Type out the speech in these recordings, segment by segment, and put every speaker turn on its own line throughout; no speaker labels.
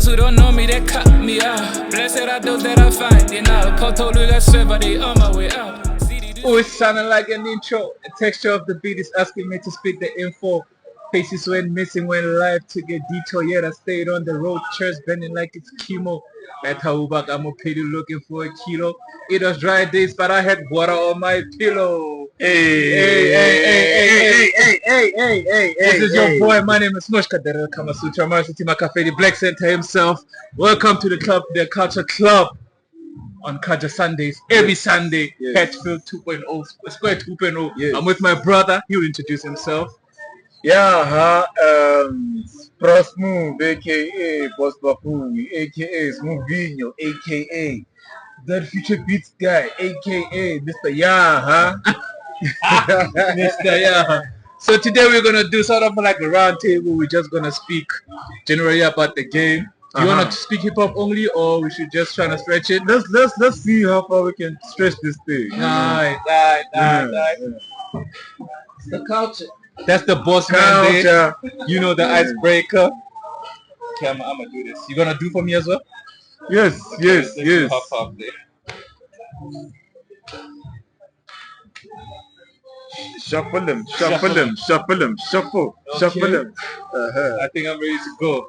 those who don't know me, they cut me out. Blessed are those that I find, you know. Poto Luga server, they on my way out.
Oh, it's sounding like an intro. The texture of the beat is asking me to speak the info. Faces went missing, went live to get detour. Yet I stayed on the road, church bending like it's chemo. At Haubak, I'm looking for a kilo. It was dry days, but I had water on my pillow. Hey. This is your boy. My name is Moshcar. The Black Center himself. Welcome to the club, the Culture Club. On Kaja Sundays, every Sunday, Hatfield 2.0, Square 2.0. Yes. I'm with my brother. He'll introduce himself.
Pro Smoove, aka Boss Bafu, aka Smoove, aka that future beats guy, aka Mr.
Mr. Yaha. So today we're gonna do sort of like a round table. We're just gonna speak generally about the game. You want to speak hip hop only, or we should just try to stretch it?
Let's see how far we can stretch this thing.
Right.
The culture.
That's the boss man there. You know, the icebreaker. Okay, I'm gonna do this. You gonna do for me as well?
Yes.
Hop there.
Shuffle them.
Okay.
Shuffle them.
I think I'm ready to go.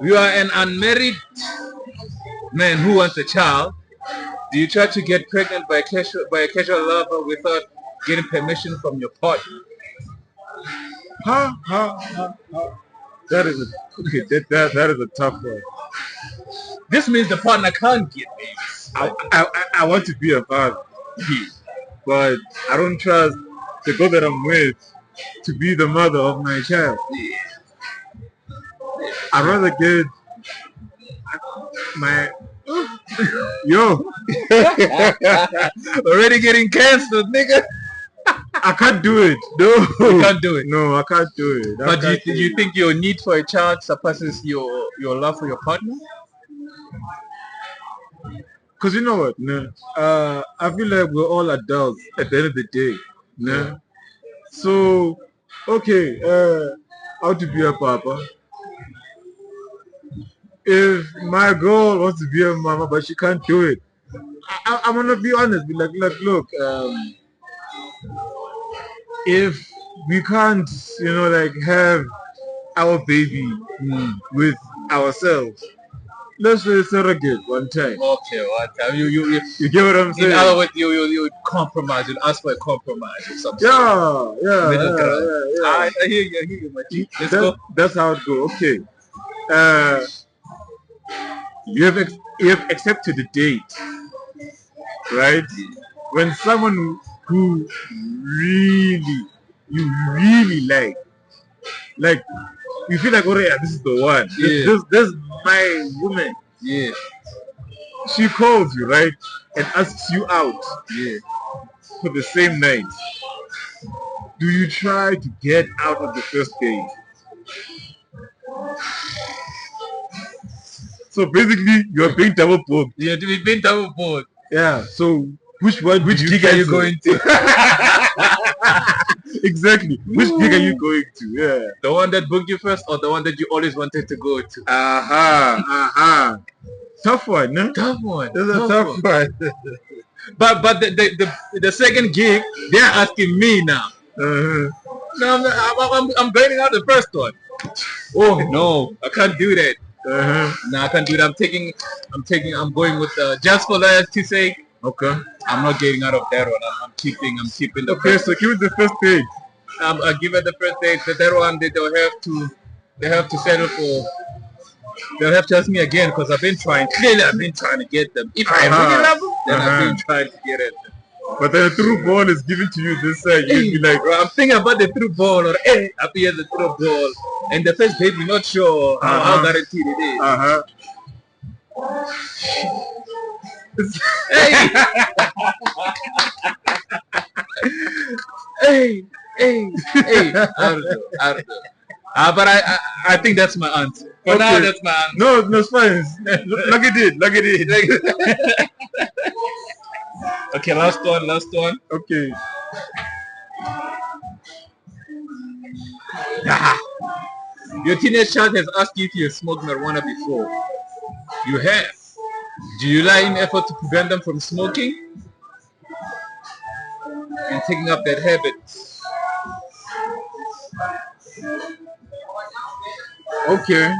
You are an unmarried man who wants a child. Do you try to get pregnant by a casual lover without getting permission from your partner?
That is a tough one.
This means the partner can't get babies.
I want to be a father, but I don't trust the girl that I'm with to be the mother of my child. I'd rather get my
already getting canceled, nigga.
I can't do it. No,
you can't do it.
No, I can't do it.
But do you think your need for a child surpasses your love for your partner?
Cause you know what, I feel like we're all adults at the end of the day, So, okay, how to be a papa? If my girl wants to be a mama but she can't do it, I'm gonna be honest. Be like, look, if we can't, have our baby with ourselves, let's say surrogate one time.
Okay, one time. You
get what I'm saying?
In other words, you compromise. You ask for a compromise or something.
Yeah.
I hear you, my G.
That's how it goes. Okay. You have accepted the date, right? When someone who you really like you feel like, oh yeah, this is the one. This is my woman.
Yeah.
She calls you, right, and asks you out.
Yeah.
For the same night. Do you try to get out of the first date? So basically, you're being double booked.
Yeah, we've been double booked.
Yeah. So which gig
are you going to?
Exactly. Which gig are you going to? Yeah.
The one that booked you first, or the one that you always wanted to go to?
Tough one, no?
Tough one.
That's a tough one.
But the second gig, they're asking me now.
No,
I'm bailing out the first one. Oh no, I can't do that. No, I can't do that. I'm going with just for loyalty's sake.
Okay.
I'm not getting out of that one. I'm keeping the
first. So give it the first date.
I give it the first date. The third one, they have to settle for. They'll have to ask me again because I've been trying. Clearly, I've been trying to get them. If I really love them, then I've been trying to get at them.
But then the through ball is given to you this side. You'll be like,
I'm thinking about the through ball, or I'll be at the through ball. And the first baby, not sure how guaranteed it is. Hey. I don't know. But I think that's my answer. For now, that's my answer.
No, it's fine. Look at it.
Okay, last one.
Okay.
Your teenage child has asked you if you have smoked marijuana before. You have. Do you lie in effort to prevent them from smoking and taking up that habit?
Okay.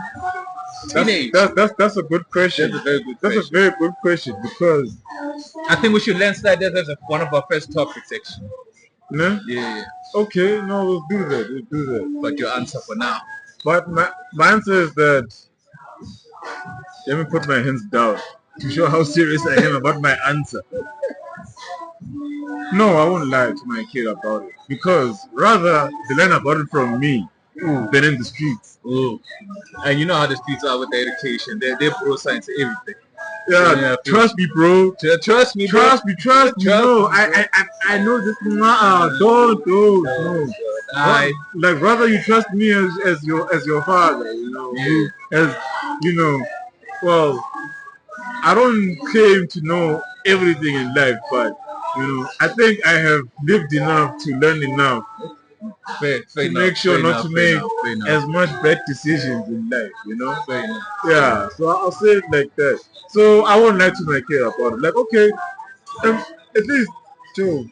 Teenage.
That's a good question.
That's a very good
That's
question.
a very good question because
I think we should landslide that as one of our first topics, actually.
no?
Yeah.
Okay, no, we'll do that. We'll do that.
But your answer for now.
But my answer is that let me put my hands down to show how serious I am about my answer. No, I won't lie to my kid about it because rather they learn about it from me than in the streets.
Oh. And you know how the streets are with the education. They're pro science everything.
Yeah, trust me, bro.
Trust me,
Trust me. No, I know this. Don't. No. Like rather you trust me as your father. You know, as you know. Well, I don't claim to know everything in life, but you know, I think I have lived enough to learn enough to make sure not to make as much bad decisions in life. You know. Yeah. So I'll say it like that. So I won't lie to my kid about it. Like, okay, at least, Joe,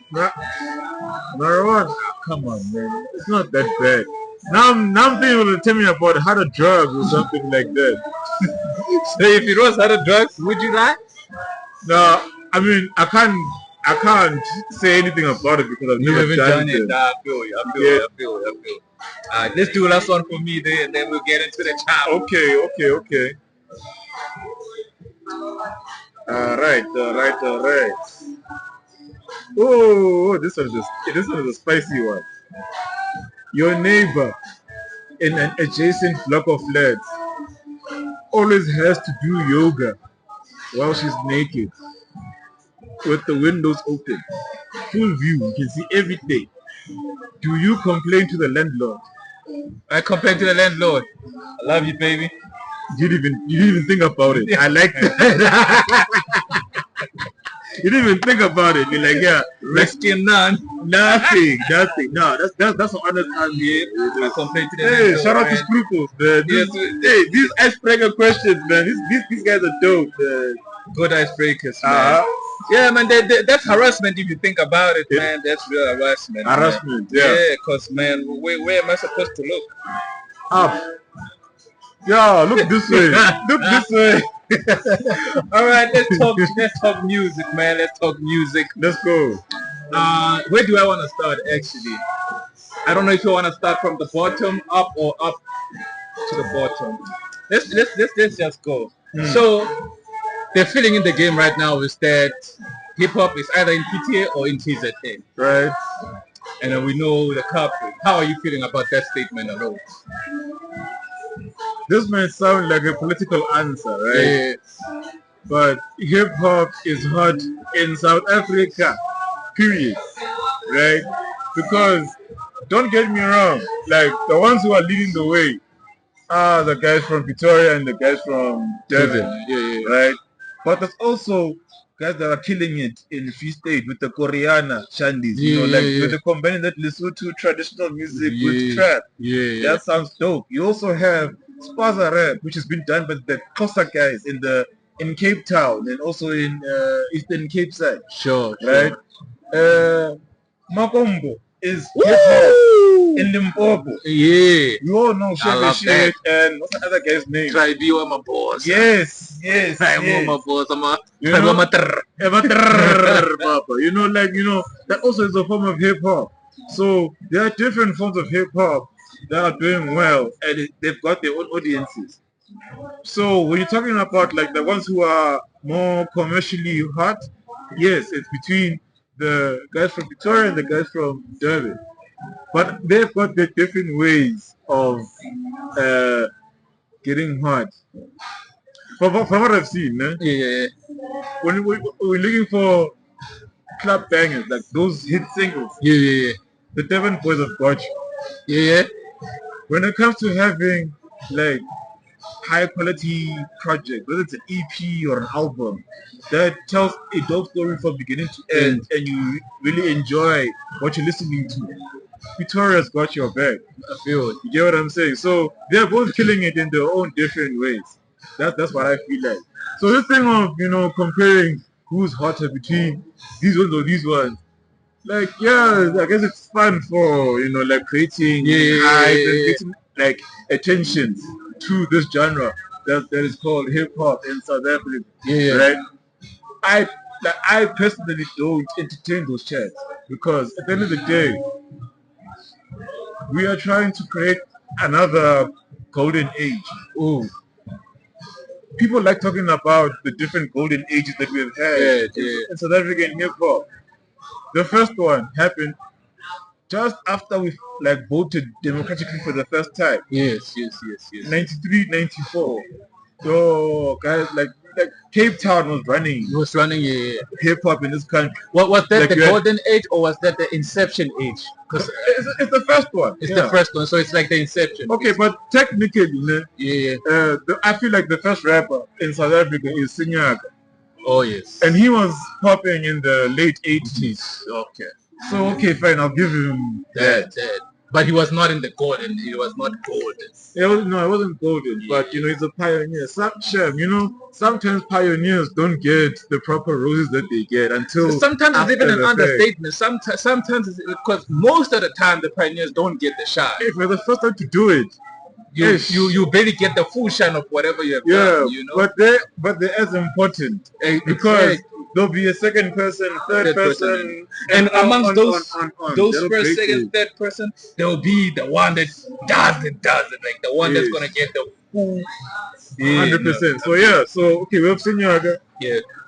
marijuana, come on, man. It's not that bad. Now I'm thinking to tell me about harder drugs or something like that.
So if it was harder drugs, would you lie?
No, I mean, I can't say anything about it because I've never done it.
Nah, I feel you. Alright, let's do the last one for me there, and then we'll get into the child.
Okay. All right. Oh, this one is a spicy one. Your neighbor in an adjacent block of flats always has to do yoga while she's naked with the windows open. Full view, you can see everything. Do you complain to the landlord?
I complain to the landlord. I love you, baby.
You didn't even think about it. I like that. You didn't even think about it. You're like, yeah,
risking nothing.
No, that's an honest answer.
I complain to the
Hey,
landlord,
shout out
man.
to Scruples, man. Hey, these icebreaker questions, man. These guys are dope, man.
Good icebreakers, man. Yeah, man, that's harassment if you think about it, man. That's real harassment.
Harassment,
yeah. Yeah, because, man, where am I supposed to look?
Up. Yeah, look this way. Look this way.
All right, let's talk music, man. Let's talk music.
Let's go.
Where do I want to start, actually? I don't know if you want to start from the bottom up or up to the bottom. Let's just go. So the feeling in the game right now is that hip hop is either in PTA or in TZN.
Right.
And then we know the couple. How are you feeling about that statement alone?
This might sound like a political answer, right?
Yes.
But hip hop is hot in South Africa, period. Right? Because don't get me wrong, like the ones who are leading the way are the guys from Pretoria and the guys from Durban.
Yeah.
Right? But there's also guys that are killing it in Free State with the Koreana Shandis, they're combining that Lesotho traditional music with trap.
Yeah.
That sounds dope. You also have Spaza Rap, which has been done by the Xhosa guys in Cape Town and also in Eastern Cape side.
Sure.
Right? Makombo is hip hop in Limpopo.
Yeah.
You all know Chevy Shit and what's the other guy's name?
Try be with my boss.
Yes.
I'm with my boss. Papa.
That also is a form of hip hop. So there are different forms of hip hop that are doing well and they've got their own audiences. So when you're talking about like the ones who are more commercially hot, yes, it's between the guys from Victoria and the guys from Durban. But they've got their different ways of getting hot. From what I've seen, man.
Yeah.
When we're looking for club bangers, like those hit singles,
Yeah.
the Devon boys have got you.
Yeah.
When it comes to having like high quality project, whether it's an EP or an album that tells a dope story from beginning to end and you really enjoy what you're listening to, Pretoria's got your back. I feel. You get what I'm saying? So they're both killing it in their own different ways. That's what I feel like. So this thing of comparing who's hotter between these ones or these ones, like I guess it's fun for like creating hype and getting like attention to this genre that is called hip hop in South Africa. Right? I personally don't entertain those chats because at the end of the day, we are trying to create another golden age. Oh, people like talking about the different golden ages that we've had in South African hip hop. The first one happened just after we voted democratically for the first time.
Yes.
93, 94. So guys like Cape Town was running.
It was running
hip hop in this country.
What was that, the golden age, or was that the inception age?
Because it's the first one.
It's the first one, so it's like the inception.
Okay, but technically, I feel like the first rapper in South Africa is Sinyaka.
Oh yes.
And he was popping in the late 80s.
Okay.
So okay, fine, I'll give him that.
But he was not in the golden. He was not golden.
It wasn't golden. But he's a pioneer. Sometimes pioneers don't get the proper roses that they get until.
Sometimes it's even an understatement. Sometimes it's because most of the time the pioneers don't get the shine.
If you're the first one to do it,
you barely get the full shine of whatever you have done.
But they're as important because there'll be a second person, third person,
and amongst those first, second, third person, there'll be the one that does it, like the one that's gonna get the full
100%. So we have Sinyaga,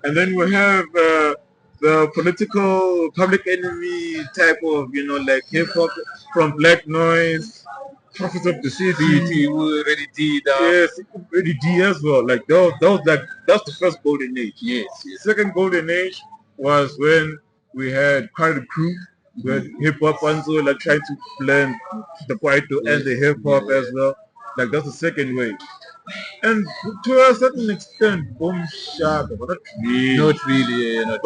and then we have the political public enemy type of like hip hop from Black Noise, Prophets of the City,
already D,
already D as well. Like that's the first golden age.
Yes.
Second golden age was when we had quite a crew with hip hop and so like trying to blend the Kwaito and the hip hop as well. Like that's the second wave. And to a certain extent, Moshcar, but not really.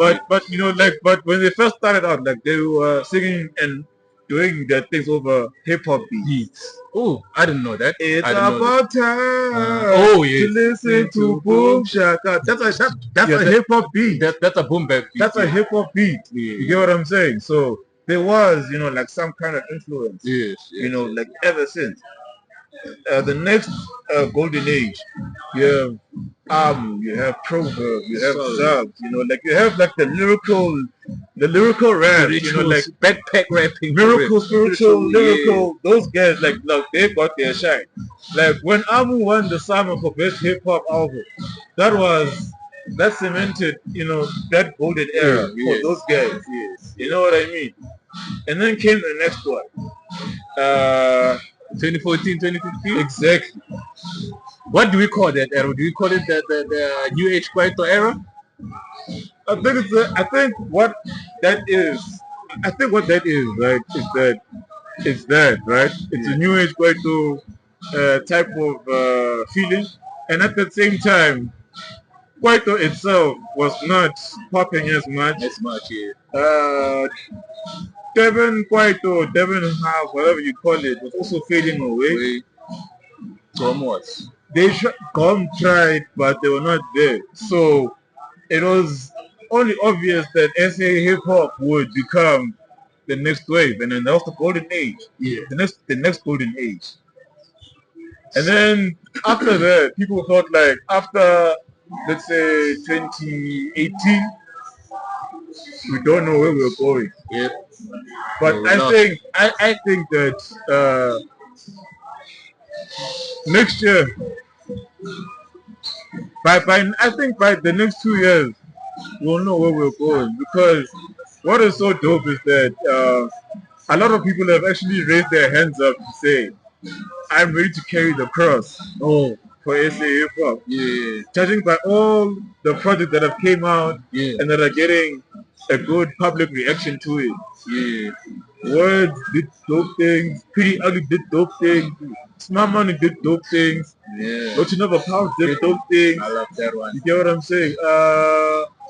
But when they first started out, like they were singing and doing their things over hip hop beats.
Oh, I didn't know that.
It's about time to listen to Moshcar. That's a hip hop beat.
That's a boom bap beat.
That's a hip hop beat. You get what I'm saying? So there was, like some kind of influence. Like ever since. The next golden age, you have Proverb, you have Zub, you have like the lyrical rap, like
backpack rapping,
miracle, spiritual, lyrical. Those guys, like they've got their shine. Like when Amu won the Summer for Best Hip Hop Album, that cemented, that golden era for those guys. You know what I mean? And then came the next one.
2014, 2015?
Exactly.
What do we call that era? Do we call it the New Age Kwaito era?
I think what that is, right, is that, right? It's a New Age Kwaito type of feeling. And at the same time, Kwaito itself was not popping as much. Devon Kwaito, Devon House, whatever you call it, was also fading away. They tried, but they were not there. So it was only obvious that SA hip hop would become the next wave, and then that was the golden age. The next golden age. And then after that, people thought like after, let's say 2018, we don't know where we're going. But I think that next year, by the next 2 years, we'll know where we're going. Because what is so dope is that a lot of people have actually raised their hands up to say, I'm ready to carry the cross for SA hip hop. Judging by all the projects that have came out and that are getting a good public reaction to it. Words did dope things, Pretty Ugly did dope things, Smart Money did dope things,
Yeah.
Don't you know about Power Dip, those things?
I love that one.
You get what I'm saying?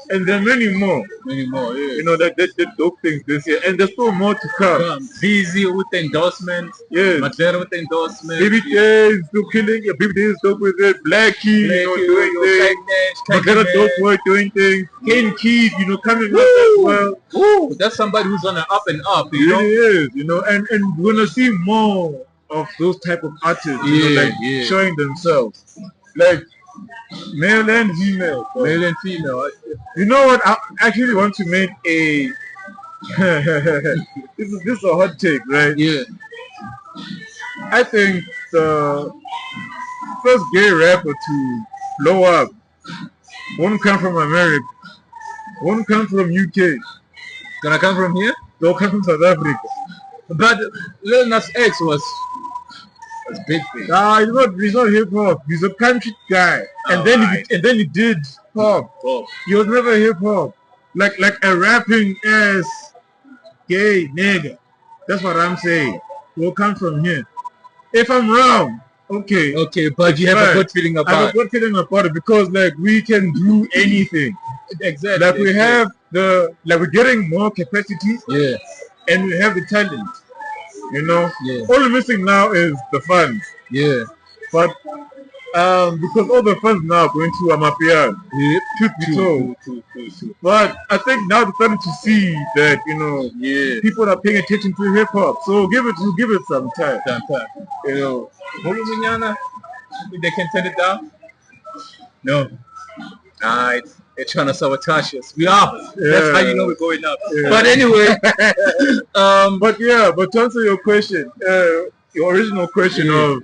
And there are many more.
Many more, yeah.
You know, that did dope things this year. And there's still more to come.
Busy with the endorsement.
Yes.
Madera with the endorsement.
Baby Day is still killing it. Baby Day is dope with it. Blackie, you know, doing things. Madera dope boy doing things. Kane Keith, you know, coming up as well.
Ooh, that's somebody who's on an up and up, you know?
It is, you know, and we're gonna see more of those type of artists, you know, like showing themselves. Like male and female.
Male and female.
You know what? I actually want to make a this is a hot take, right?
Yeah.
I think the first gay rapper to blow up won't come from America, won't come from UK.
Gonna come from here?
They'll come from South Africa.
But Lil Nas X was big.
Nah, he's not hip hop. He's a country guy. And then he did pop. He was never hip hop. Like a rapping ass gay nigga. That's what I'm saying. Will come from here. If I'm wrong, okay.
Okay, but you have a good feeling about it.
I have a good feeling about it because like we can do anything.
Exactly.
Like we have we're getting more capacity.
Yeah.
And we have the talent. You know?
Yeah.
All we're missing now is the funds.
Yeah.
But because all the funds now are going to Amapian.
Yep.
Truth be told. But I think now they're starting to see that, you know, people are paying attention to hip hop. So give it some time. You know.
They can turn it down? No. Alright. They're trying to sabotage us. We are. Yeah. That's how you know we're going up. Yeah. But anyway.
But to answer your question, your original question of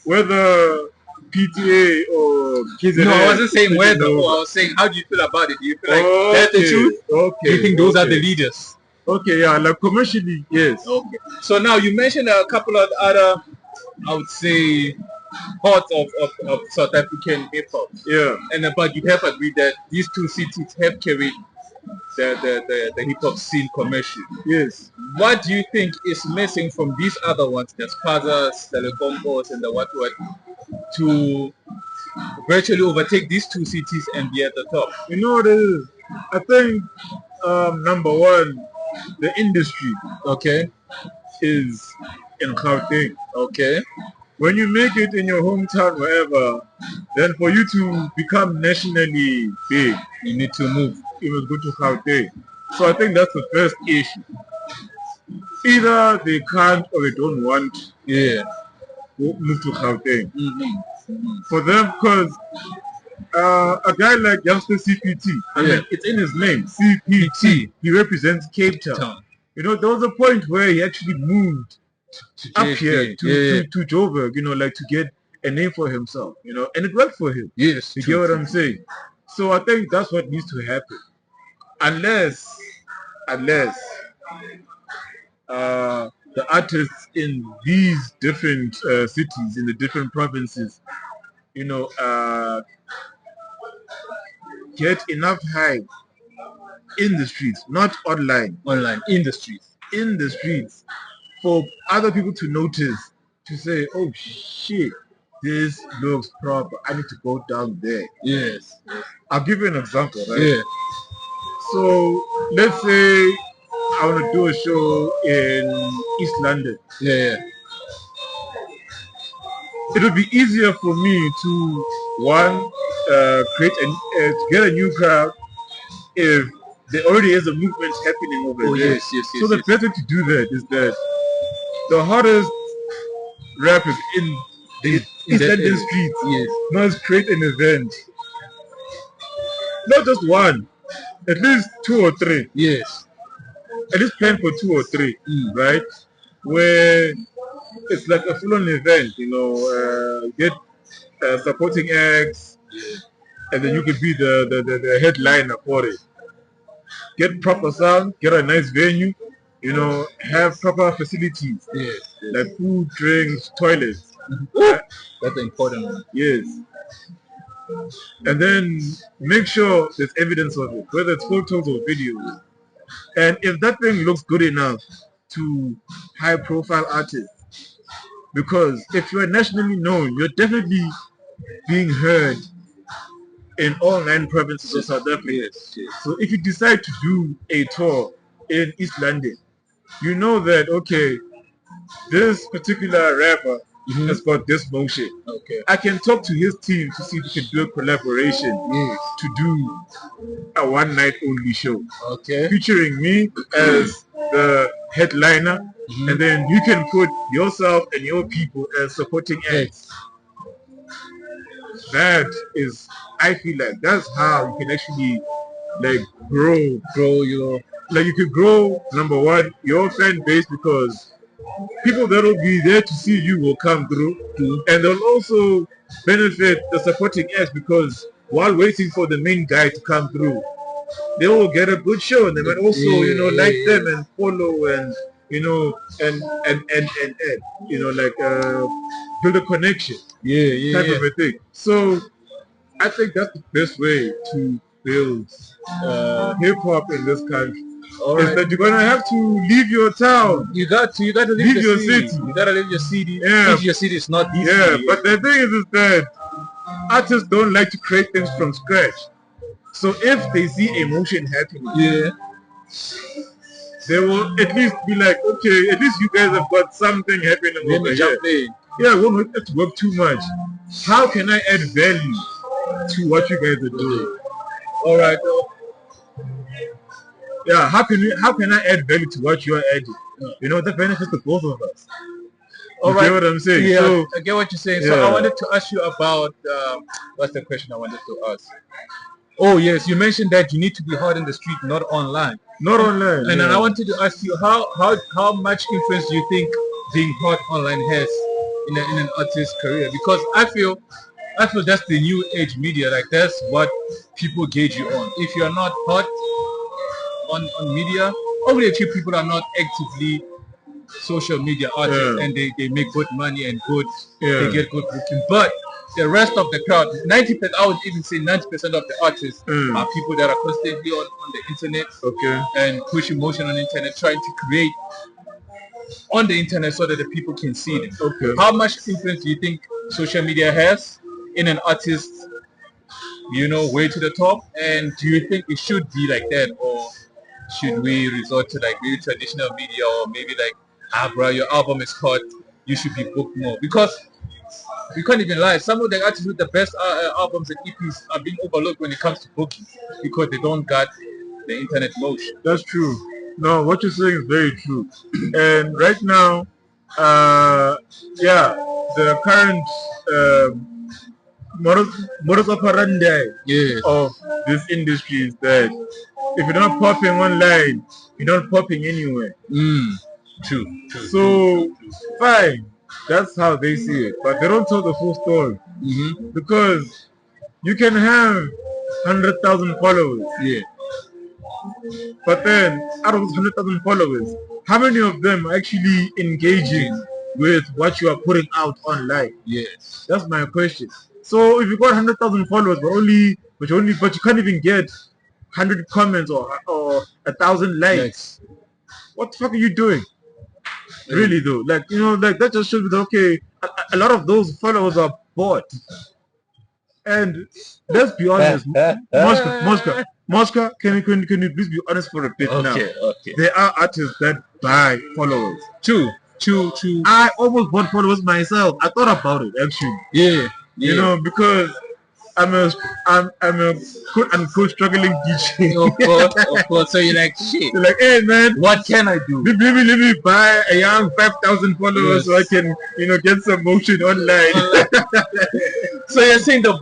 whether PTA or KZN.
No, I wasn't saying whether. I was saying how do you feel about it? Do you feel like that's the truth?
Okay.
Do you think those are the leaders?
Okay, yeah, like commercially, yes.
Okay. So now you mentioned a couple of other, I would say, parts of South African hip hop.
Yeah.
And but you have agreed that these two cities have carried the hip hop scene commercially.
Yes.
What do you think is missing from these other ones, the Spazas, the Lecombos, and the what, to virtually overtake these two cities and be at the top?
You know what it is? I think number one, the industry, is in Gauteng.
Okay.
When you make it in your hometown, wherever, then for you to become nationally big,
you need to move.
You must go to Gauteng. So I think that's the first issue. Either they can't or they don't want to move to Gauteng. For them, because a guy like Youngster CPT, I mean, it's in his name, CPT. He represents Cape Town. You know, there was a point where he actually moved up here to Joburg, you know, like to get a name for himself, you know, and it worked for him.
Yes.
You get what I'm saying? So I think that's what needs to happen. Unless the artists in these different cities, in the different provinces, you know, get enough hype in the streets, not online.
In the streets.
In the streets, for other people to notice, to say, oh shit, this looks proper. I need to go down there.
Yes.
I'll give you an example, right?
Yeah.
So let's say I want to do a show in East London.
Yeah.
It would be easier for me to get a new crowd if there already is a movement happening over there.
Yes.
So the best way to do that is that the hottest rappers in the East London streets must create an event. Not just one, at least 2 or 3.
Yes.
At least plan for 2 or 3, right? Where it's like a full-on event, you know, get supporting acts, and then you could be the headliner for it. Get proper sound, get a nice venue, you know, have proper facilities, like food, drinks, toilets.
That's the important one.
Yes. And then make sure there's evidence of it, whether it's photos or videos. And if that thing looks good enough to high-profile artists, Because if you're nationally known, you're definitely being heard in all 9 provinces of South Africa.
Yes.
So if you decide to do a tour in East London, you know that, okay, this particular rapper has got this motion.
Okay.
I can talk to his team to see if we can do a collaboration to do a one night only show.
Okay.
Featuring me as the headliner, and then you can put yourself and your people as supporting acts. That is, I feel like that's how you can actually like grow your, like you could grow, number one, your fan base, because people that will be there to see you will come through, and they'll also benefit the supporting acts, because while waiting for the main guy to come through, they will get a good show, and they might also, like them and follow, and and like build a connection, type of a thing. So I think that's the best way to build hip hop in this country. Is that you're gonna have to leave your town.
You got to leave your city. You gotta leave your city.
Yeah.
Leave your city is not easy.
Yeah, but the thing is that artists don't like to create things from scratch. So if they see emotion happening, they will at least be like, okay, at least you guys have got something happening over here. Yeah, we won't have to work too much. How can I add value to what you guys are doing? All right. Yeah, how can I add value to what you are adding? That benefits the both of us. All right. You get what I'm saying?
Yeah,
So,
I get what you're saying. So I wanted to ask you about what's the question I wanted to ask? Oh yes, you mentioned that you need to be hard in the street, not online.
Not online.
And then I wanted to ask you how much influence do you think being hot online has in an artist's career? Because I feel that's the new age media. Like that's what people gauge you on. If you're not hot on media, only a few people are not actively social media artists, and they make good money and they get good booking. But the rest of the crowd, 90%, I would even say 90% of the artists are people that are constantly on the internet, and push emotion on the internet, trying to create on the internet so that the people can see them. How much influence do you think social media has in an artist's, way to the top? And do you think it should be like that, or should we resort to like maybe traditional media, or maybe like, bro, your album is hot, you should be booked more? Because we can't even lie, some of the artists with the best albums and EPs are being overlooked when it comes to booking because they don't got the internet motion.
That's true. No, what you're saying is very true. And right now, the current modus operandi of this industry is that if you're not popping online, you're not popping anywhere.
True.
So, fine. That's how they see it. But they don't tell the full story. Because you can have 100,000 followers. But then, out of those 100,000 followers, how many of them are actually engaging with what you are putting out online? That's my question. So if you got 100,000 followers, but you can't even get 100 comments or 1,000 likes, what the fuck are you doing? Really though, that just shows that, okay, a lot of those followers are bought. And let's be honest, Moshcar, can you please be honest for a bit now? There are artists that buy followers.
True.
I almost bought followers myself. I thought about it actually. Because I'm a quote unquote struggling DJ.
Of course. So you're like, shit.
You're like, hey man,
what can I do?
Let me buy a young 5,000 followers so I can, get some motion online.
So you're saying the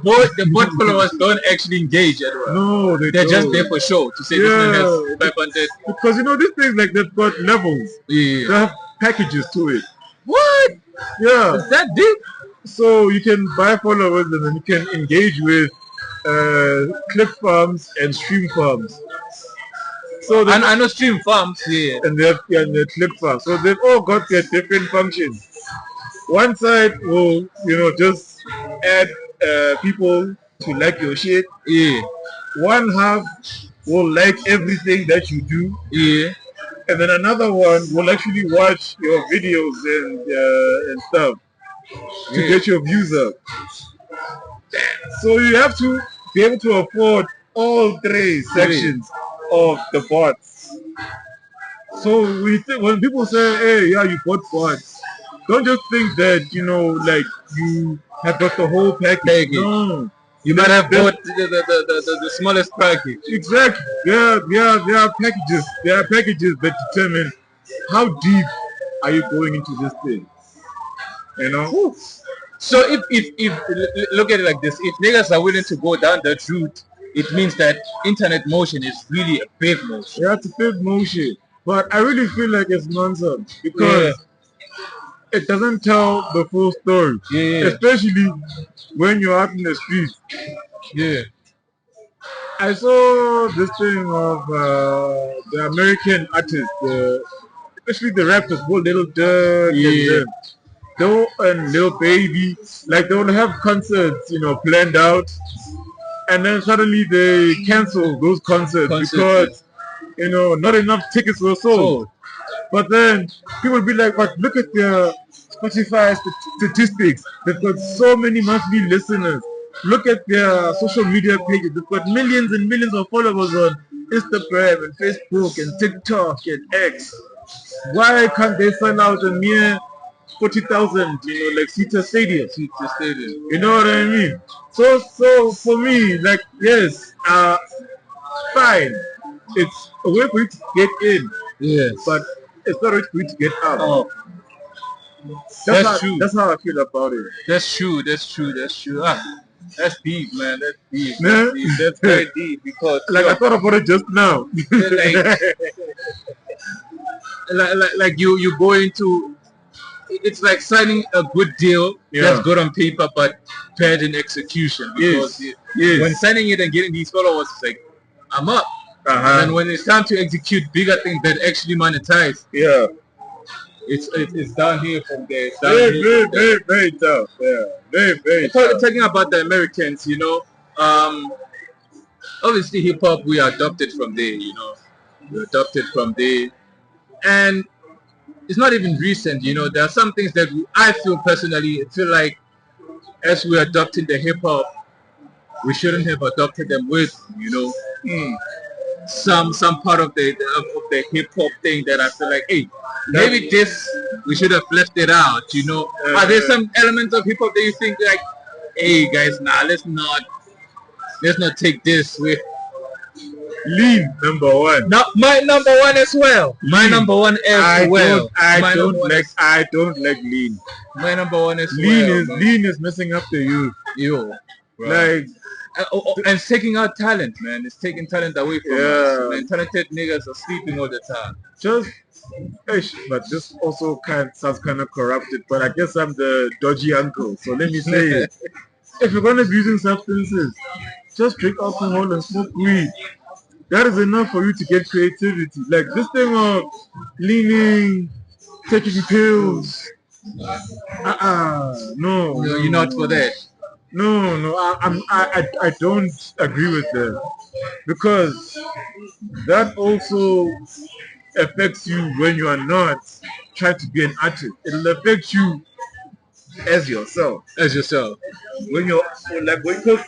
bot followers don't actually engage at all?
No,
they're just there for show to say this man has 500.
Because these things, like, they've got levels. They have packages to it.
What?
Yeah.
Is that deep?
So you can buy followers and then you can engage with clip farms and stream farms. So
I know stream farms,
and they have the clip farms. So they've all got their different functions. One side will, just add people to like your shit. One half will like everything that you do. and then another one will actually watch your videos and stuff to get your views up. So you have to be able to afford all three sections of the bots. So when people say, hey, yeah, you bought bots, don't just think that, you know, like you have got the whole package. No.
You might have bought the smallest package.
Exactly. There are packages. There are packages that determine how deep are you going into this thing. You know?
So if look at it like this, if niggas are willing to go down that route, it means that internet motion is really a big motion.
Yeah, it's a big motion. But I really feel like it's nonsense because it doesn't tell the full story. Especially when you're out in the street. I saw this thing of the American artists, especially the rappers, Little Durk and Lil Baby. Like they would have concerts, you know, planned out, and then suddenly they cancel those concerts because you know not enough tickets were sold. But then people would be like, "But look at their Spotify statistics. They've got so many monthly listeners. Look at their social media pages. They've got millions and millions of followers on Instagram and Facebook and TikTok and X. Why can't they sell out a mere 40,000, you know, like Sita Stadium? You know what I mean? So for me, like, yes, fine. It's a way for you to get in. But it's not a way for you to get out. That's true. That's how I feel about it.
That's true. That's deep, man. That's deep. That's very deep because
I thought about it just now.
like you go into, it's like signing a good deal that's good on paper but bad in execution. Because when signing it and getting these followers, it's like I'm up. And when it's time to execute bigger things that actually monetize, it's down here from there. It's
very tough. Very tough.
Talking about the Americans, you know, obviously hip hop we adopted from there, you know. We adopted from there, and it's not even recent, you know. There are some things that I feel personally feel like as we're adopting the hip hop, we shouldn't have adopted them with, you know. Some part of the hip hop thing that I feel like, hey, maybe this we should have left it out, you know. Are there some elements of hip hop that you think like, hey guys, let's not take this with
Lean number one.
No, my number one as well. My number one as well.
I don't like Lean.
My number one as
Lean is messing up the youth. Like.
And it's taking out talent, man. It's taking talent away from us. Man, talented niggas are sleeping all the time.
But this also sounds kind of corrupted. But I guess I'm the dodgy uncle. So let me say it. If you're going to be using substances, just drink alcohol and smoke weed. That is enough for you to get creativity. Like this thing of leaning, taking pills. No,
you're not for that.
No, I don't agree with that because that also affects you when you are not trying to be an artist. It'll affect you as yourself. When you're because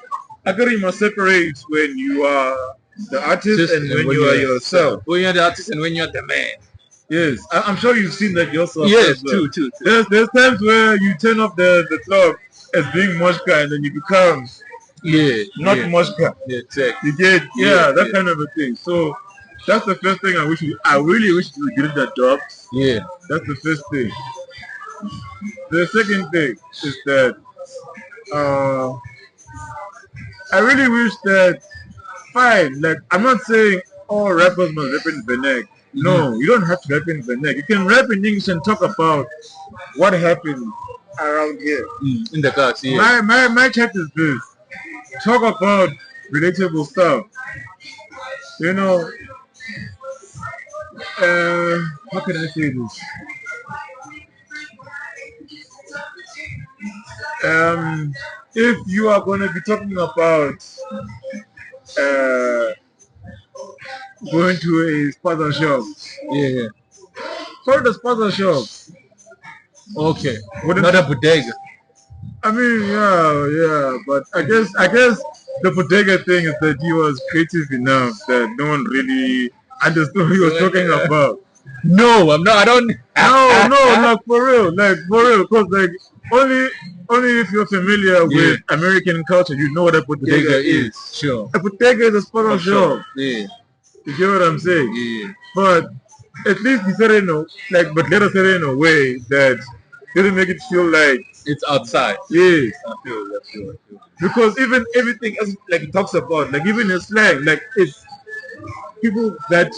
I think you must separate when you are the artist and when you are yourself.
When you're the artist and when you're the man.
Yes, I'm sure you've seen that yourself.
Yes, true.
There's times where you turn off the club as being Moshcar and then you become not Moshcar.
Exactly.
You get that kind of a thing. So that's the first thing I really wish you would get that job. That's the first thing. The second thing is that I really wish that like I'm not saying all rappers must rap in the neck. No, you don't have to rap in the neck. You can rap in English and talk about what happened around here.
In the class,
My chat is this. Talk about relatable stuff. You know, how can I say this? If you are going to be talking about going to a sponsor shop.
Yeah.
Sorry, the sponsor shop.
Okay.
Wouldn't-
Not a bodega.
I mean, yeah, but I guess the bodega thing is that he was creative enough that no one really understood what he was talking about.
No, I'm not. I don't.
No, like for real, because like only if you're familiar with American culture, you know what a bodega is.
Sure.
A bodega is a sponsor shop.
Yeah.
You get what I'm saying?
Yeah.
But at least he said it but let us say it in a way that didn't make it feel like
It's outside.
yes.
I feel.
Because even everything else like it talks about, like even in slang, like it's people that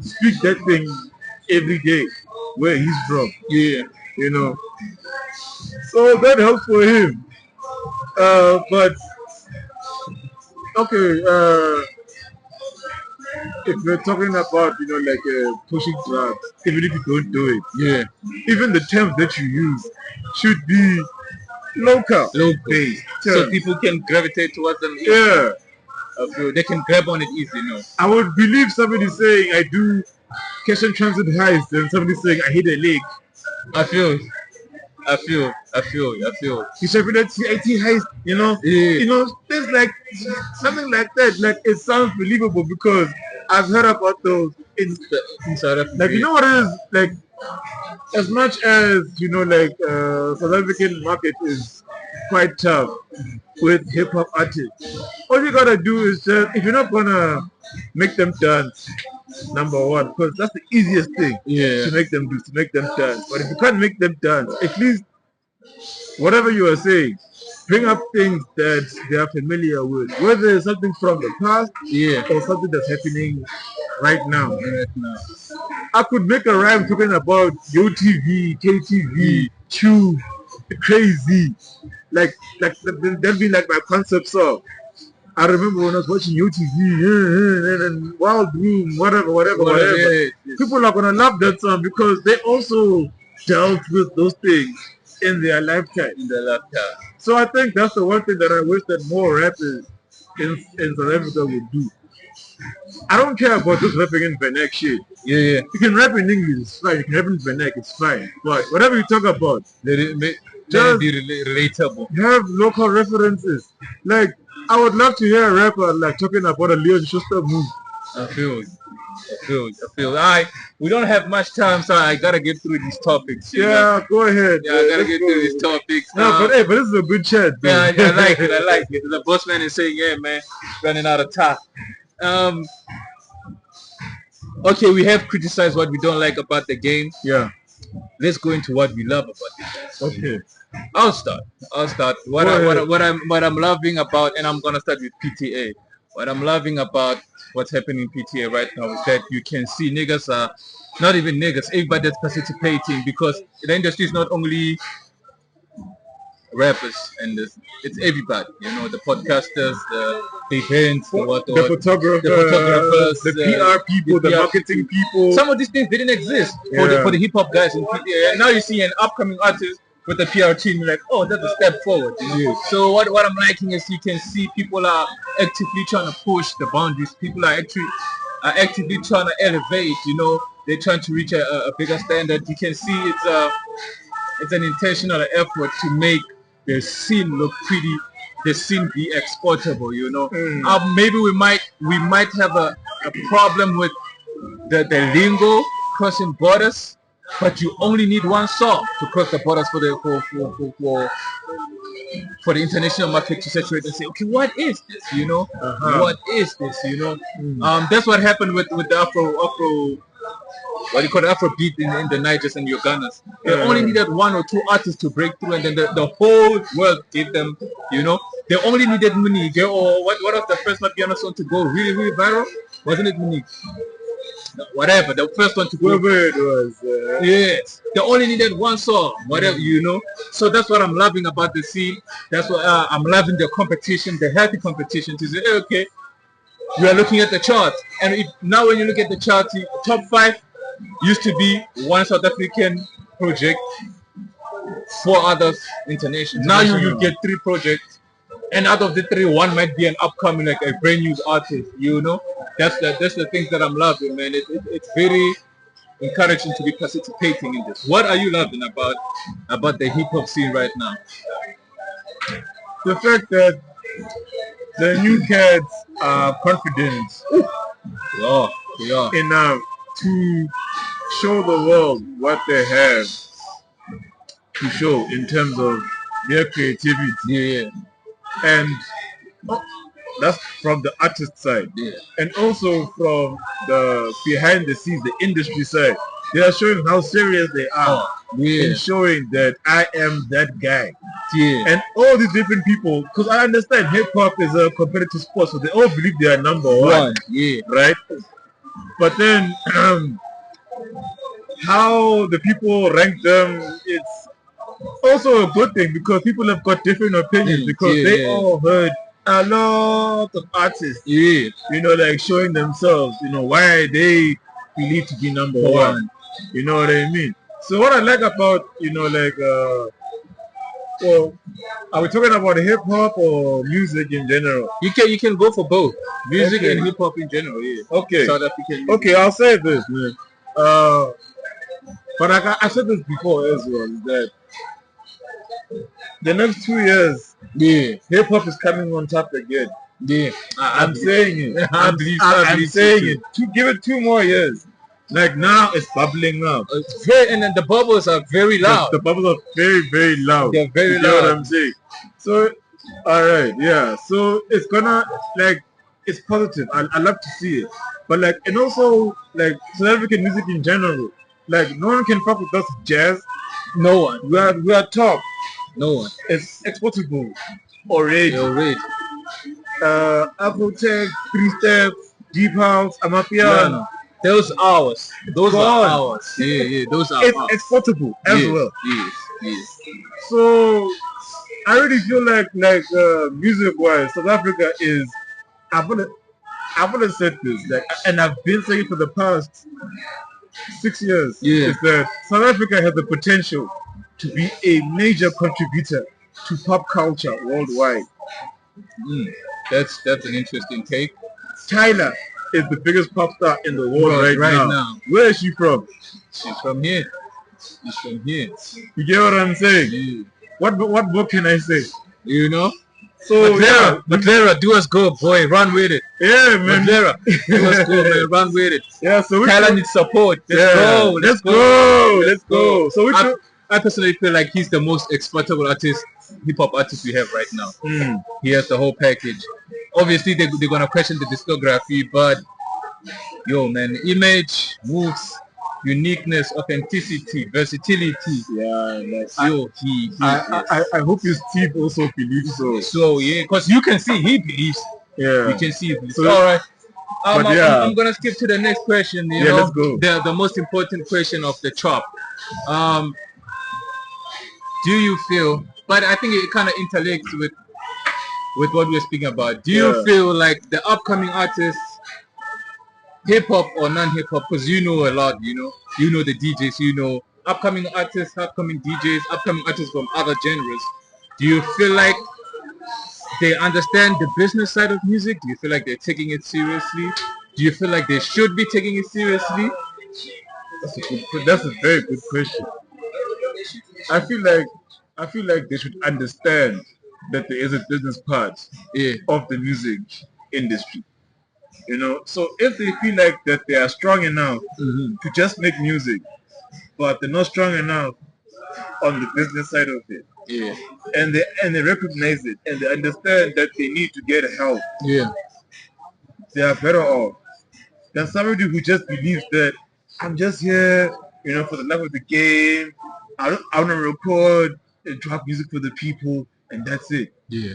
speak that thing every day where he's from.
Yeah.
You know. So that helps for him. But okay, if we're talking about pushing drugs, even if you don't do it,
Yeah.
even the terms that you use should be local based.
So people can gravitate towards them.
Yeah,
I feel they can grab on it easy.
I would believe somebody saying I do cash and transit heist and somebody saying I hit a leg.
I feel.
You should be that CIT heist,
Yeah.
things like something like that. Like it sounds believable because I've heard about those in
In South Africa.
like you know what it is like as much as South African market is quite tough with hip hop artists. All you gotta do is just if you're not gonna make them dance, number one, because that's the easiest thing
Yeah.
to make them do, to make them dance. But if you can't make them dance, at least whatever you are saying, bring up things that they are familiar with, whether it's something from the past
Yeah.
or something that's happening right now.
Right now.
I could make a rhyme talking about UTV, KTV, Chew, Crazy. That'd be like my concept song. I remember when I was watching UTV and Wild Room, whatever.
Yeah.
People are gonna love that song because they also dealt with those things in their lifetime.
In the lifetime.
So I think that's the one thing that I wish that more rappers in South Africa would do. I don't care about this rapping in Vernac shit.
Yeah.
You can rap in English, it's fine. You can rap in Vernac, it's fine. But whatever you talk about,
Let it
Just-
be relatable.
have local references. Like, I would love to hear a rapper like talking about a Leon Schuster move.
I feel. Alright, we don't have much time, so I gotta get through these topics. you know?
Yeah, go ahead.
Yeah, I gotta
let's
get
go.
through these topics.
No, but this is a good chat.
Yeah,
dude.
I like it. The boss man is saying, yeah, man, running out of time. Okay, we have criticized what we don't like about the game.
Yeah.
Let's go into what we love about the game.
Okay.
I'll start. What I'm loving about, and I'm gonna start with PTA. What I'm loving about what's happening in PTA right now is that you can see niggas are not even niggas, everybody that's participating, because the industry is not only rappers and it's everybody. The podcasters, the events,
The photographers, the PR people, the marketing people.
Some of these things didn't exist for the hip hop guys in PTA, and now you see an upcoming artist with the PR team, you're like, oh, that's a step forward.
Yes.
So what I'm liking is you can see people are actively trying to push the boundaries. People are actively trying to elevate. They're trying to reach a bigger standard. You can see it's an intentional effort to make the scene look pretty, the scene be exportable. Maybe we might have a problem with the lingo crossing borders. But you only need one song to cross the borders for the international market to saturate and say, okay, what is this? What is this? That's what happened with the Afro, what do you call it, Afrobeat in the Nigers and Ugandas. They only needed one or two artists to break through, and then the whole world gave them. They only needed Monique, or what was the first Mapiano song to go really, really viral? Wasn't it Monique? Whatever, the first one to go.
Whoever it was.
Yes, they only needed one song, whatever, So that's what I'm loving about the scene. That's what I'm loving, the competition, the healthy competition to say, hey, okay, we are looking at the charts. And now when you look at the charts, top 5 used to be one South African project, 4 others international. Now you get 3 projects. And out of the 3, one might be an upcoming, like a brand new artist, That's the things that I'm loving, man. It's very encouraging to be participating in this. What are you loving about the hip hop scene right now?
The fact that the new cats are confident
Yeah.
enough to show the world what they have to show in terms of their creativity.
Yeah.
And that's from the artist side.
Yeah.
And also from the behind the scenes, the industry side. They are showing how serious they are in showing that I am that guy.
Yeah.
And all these different people, because I understand hip hop is a competitive sport, so they all believe they are number one.
Yeah.
Right? But then how the people rank them, it's also a good thing because people have got different opinions because they all heard a lot of artists, you know, like showing themselves, you know, why they believe to be number one. You know what I mean? So what I like about, you know, like, well, are we talking about hip hop or music in general?
You can go for both, music and hip hop in general. Yeah.
Okay.
South African music.
Okay, I'll say this, man. But I said this before as well, is that the next 2 years, hip hop is coming on top again.
Yeah,
I'm saying it.
I'm
saying it. To give it 2 more years. Like now, it's bubbling up.
It's very, and then the bubbles are very loud.
The bubbles are very, very loud.
They're very
loud.
You know
what I'm saying? So, all right, yeah. So it's gonna like it's positive. I love to see it, but like, and also like South African music in general. Like no one can fuck with us jazz.
No one.
We are top.
No one.
It's exportable already. Afrotech, 3-step, deep house, amapiano.
Those hours. Those are ours. Yeah. Those are
it's exportable as well.
Yes.
So I really feel like music wise, South Africa is I've always said this, like, and I've been saying it for the past 6 years. Is that South Africa has the potential to be a major contributor to pop culture worldwide.
That's an interesting take.
Tyler is the biggest pop star in the world right now. Where is she from?
She's from here. She's from here.
You get what I'm saying? Yeah. What book can I say?
You know?
So
Matlera, do us good, boy. Run with it.
Yeah, man.
Matlera, do us good, man. Run with it.
Yeah. So
Tyler needs support. Let's go.
So
I personally feel like he's the most exploitable hip hop artist we have right now. He has the whole package. Obviously, they're gonna question the discography, but yo, man, image, moves, uniqueness, authenticity, versatility.
Yeah,
I
hope his team also believes so.
So yeah, because you can see he believes.
Yeah,
you can see he believes. So, all right. I'm gonna skip to the next question. You know,
let's go.
The most important question of the chop. Do you feel? But I think it kind of interlinks with what we're speaking about. Do you feel like the upcoming artists, hip hop or non-hip hop, because you know a lot, you know the DJs, you know upcoming artists, upcoming DJs, upcoming artists from other genres. Do you feel like they understand the business side of music? Do you feel like they're taking it seriously? Do you feel like they should be taking it seriously?
That's a very good question. I feel like they should understand that there is a business part of the music industry. You know, so if they feel like that they are strong enough to just make music, but they're not strong enough on the business side of it, and they recognize it and they understand that they need to get help, they are better off than somebody who just believes that I'm just here, you know, for the love of the game. I want to record and drop music for the people, and that's it.
Yeah.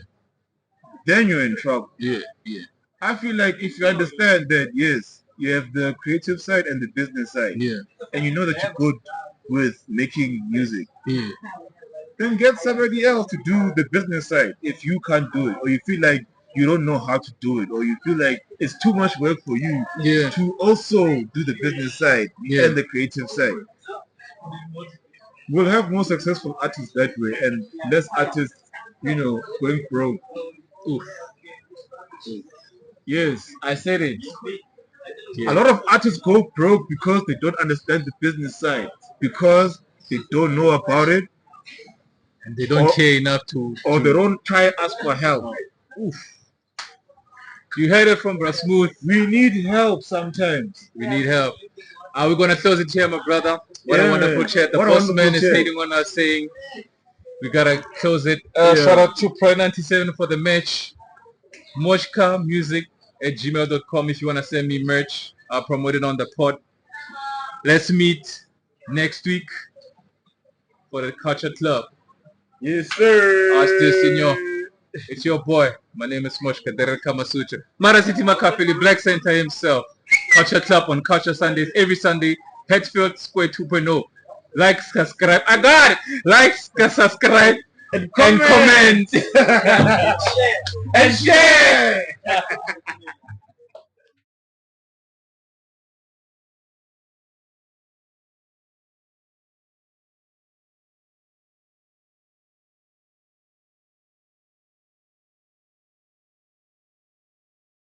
Then you're in trouble.
Yeah.
I feel like if you understand that, yes, you have the creative side and the business side, and you know that you're good with making music, then get somebody else to do the business side if you can't do it, or you feel like you don't know how to do it, or you feel like it's too much work for you to also do the business side and the creative side. We'll have more successful artists that way and less artists, you know, going broke. Yes.
I said it.
A lot of artists go broke because they don't understand the business side, because they don't know about it,
And they don't care enough
or they don't try ask for help.
Oof. You heard it from Smoove.
We need help sometimes.
We need help. Are we going to close it here, my brother? What a wonderful chat. The postman is hating on us, saying we got to close it. Shout out to Pro97 for the match. Moshcar music at gmail.com if you want to send me merch. I'll promote it on the pod. Let's meet next week for the Culture Club.
Yes, sir.
Hasta, senor. It's your boy. My name is Moshcar. Derek Kamasutra. Mara City Makafili, Black Center himself. Culture Club on Culture Sundays. Every Sunday. Hetfield Square 2.0. Like, subscribe. I got it. Like, subscribe, and comment. And share.